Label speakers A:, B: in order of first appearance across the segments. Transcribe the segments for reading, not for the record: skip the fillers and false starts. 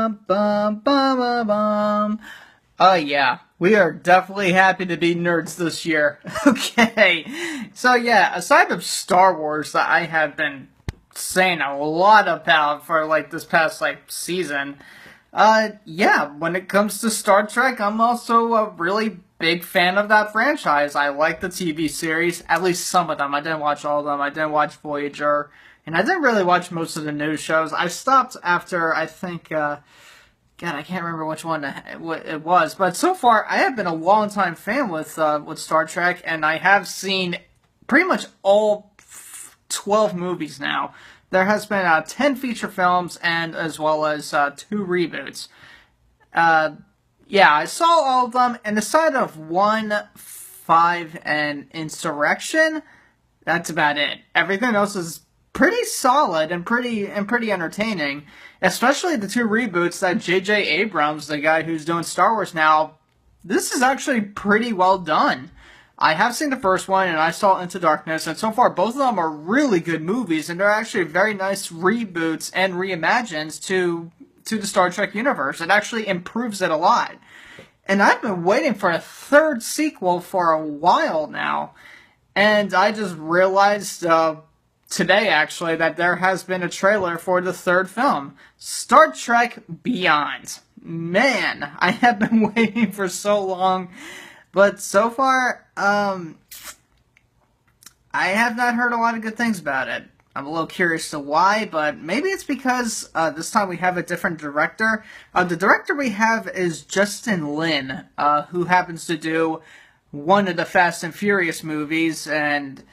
A: bum, bum, bum. Oh yeah, we are definitely happy to be nerds this year. Okay, so yeah, aside from Star Wars that I have been saying a lot about for like this past like season, yeah, when it comes to Star Trek, I'm also a really big fan of that franchise. I like the TV series, at least some of them. I didn't watch all of them. I didn't watch Voyager, and I didn't really watch most of the news shows. I stopped after, I think, God, I can't remember which one it was, but so far I have been a long-time fan with Star Trek, and I have seen pretty much all 12 movies now. There has been 10 feature films and as well as 2 reboots. Yeah, I saw all of them, and aside of 1, 5, and Insurrection, that's about it. Everything else is pretty solid and pretty entertaining. Especially the 2 reboots that J.J. Abrams, the guy who's doing Star Wars now, this is actually pretty well done. I have seen the first one, and I saw Into Darkness, and so far both of them are really good movies, and they're actually very nice reboots and reimagines to the Star Trek universe. It actually improves it a lot. And I've been waiting for a 3rd sequel for a while now, and I just realized today, actually, that there has been a trailer for the 3rd film, Star Trek Beyond. Man, I have been waiting for so long, but so far, I have not heard a lot of good things about it. I'm a little curious to why, but maybe it's because this time we have a different director. The director we have is Justin Lin, who happens to do one of the Fast and Furious movies, and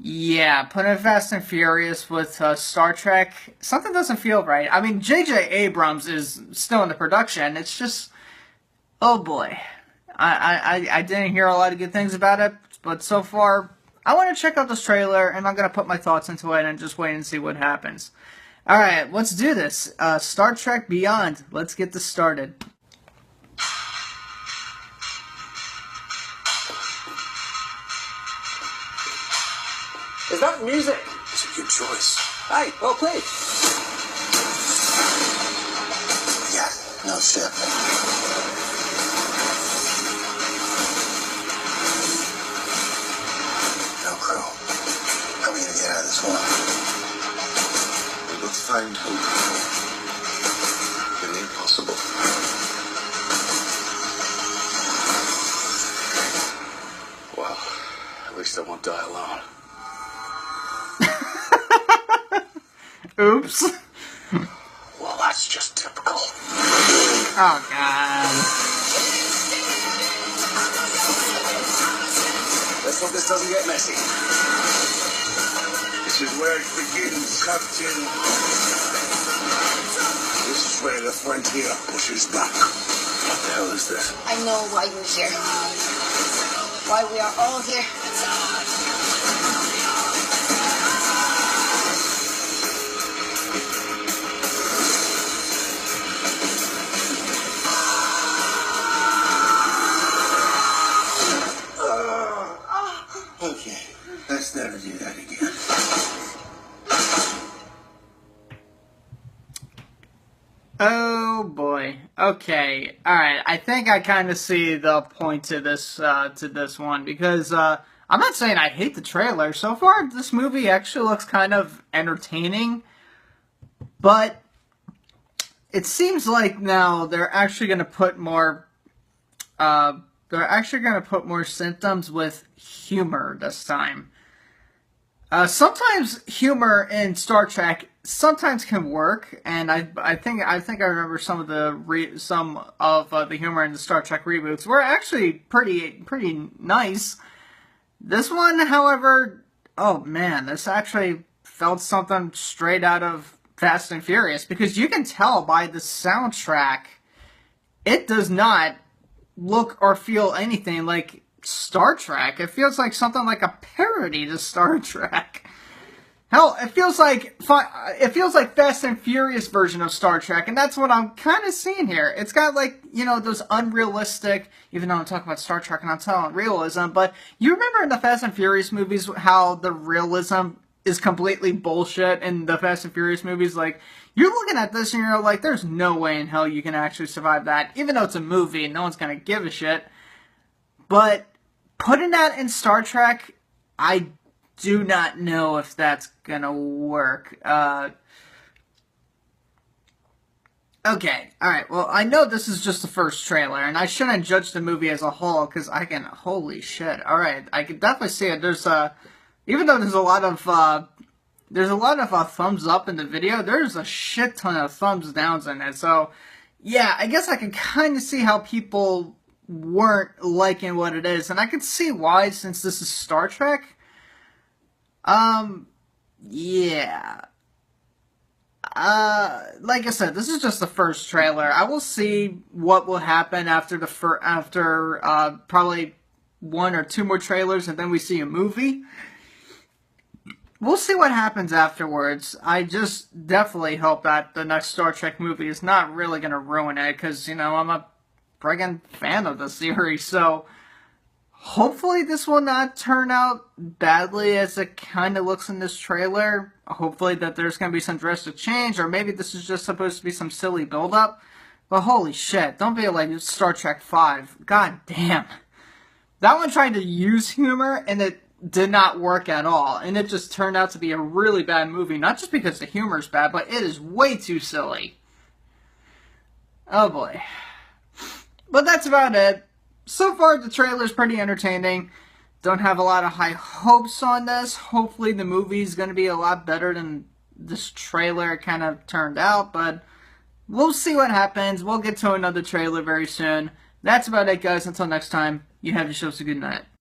A: yeah, putting Fast and Furious with Star Trek, something doesn't feel right. I mean, J.J. Abrams is still in the production. It's just, oh boy. I didn't hear a lot of good things about it, but so far, I want to check out this trailer, and I'm going to put my thoughts into it and just wait and see what happens. Alright, let's do this. Star Trek Beyond. Let's get this started.
B: Is that music?
C: It's a good choice.
B: Hey, well played.
C: Yeah, no shit. No crew. How are we gonna get out of this one? We both find hope in the impossible. Well, at least I won't die alone.
A: Oops.
C: Well, that's just typical.
A: Oh, God.
B: Let's hope this doesn't get messy.
C: This is where it begins, Captain. This is where the frontier pushes back. What the hell is this?
D: I know why you're here. Why we are all here.
C: Okay, let's never do that again.
A: Oh boy. Okay. Alright. I think I kind of see the point to this one because I'm not saying I hate the trailer. So far, this movie actually looks kind of entertaining, but it seems like now they're actually going to put more symptoms with humor this time. Sometimes humor in Star Trek sometimes can work, and I think I remember some of the humor in the Star Trek reboots were actually pretty nice. This one, however, oh man, this actually felt something straight out of Fast and Furious, because you can tell by the soundtrack, it does not look or feel anything like Star Trek. It feels like something like a parody to Star Trek. Hell, it feels like Fast and Furious version of Star Trek, and that's what I'm kind of seeing here. It's got like, you know, those unrealistic, even though I'm talking about Star Trek and I'm telling realism, but you remember in the Fast and Furious movies how the realism is completely bullshit in the Fast and Furious movies? Like, You're looking at this and you're like, there's no way in hell you can actually survive that, even though it's a movie and no one's gonna give a shit. But putting that in Star Trek, I do not know if that's gonna work. Okay, alright, well, I know this is just the first trailer, and I shouldn't judge the movie as a whole, because holy shit, alright, I can definitely see it. Even though there's a lot of thumbs up in the video, there's a shit ton of thumbs downs in it, so, yeah, I guess I can kind of see how people weren't liking what it is, and I can see why, since this is Star Trek. Yeah. Like I said, this is just the first trailer. I will see what will happen after probably one or two more trailers, and then we see a movie. We'll see what happens afterwards. I just definitely hope that the next Star Trek movie is not really gonna ruin it, because, you know, I'm a friggin' fan of the series, so hopefully this will not turn out badly as it kind of looks in this trailer. Hopefully that there's going to be some drastic change, or maybe this is just supposed to be some silly build-up. But holy shit, don't be like Star Trek 5. God damn. That one tried to use humor, and it did not work at all. And it just turned out to be a really bad movie. Not just because the humor is bad, but it is way too silly. Oh boy. But that's about it. So far, the trailer's pretty entertaining. Don't have a lot of high hopes on this. Hopefully the movie's going to be a lot better than this trailer kind of turned out, but we'll see what happens. We'll get to another trailer very soon. That's about it, guys. Until next time, you have yourselves a good night.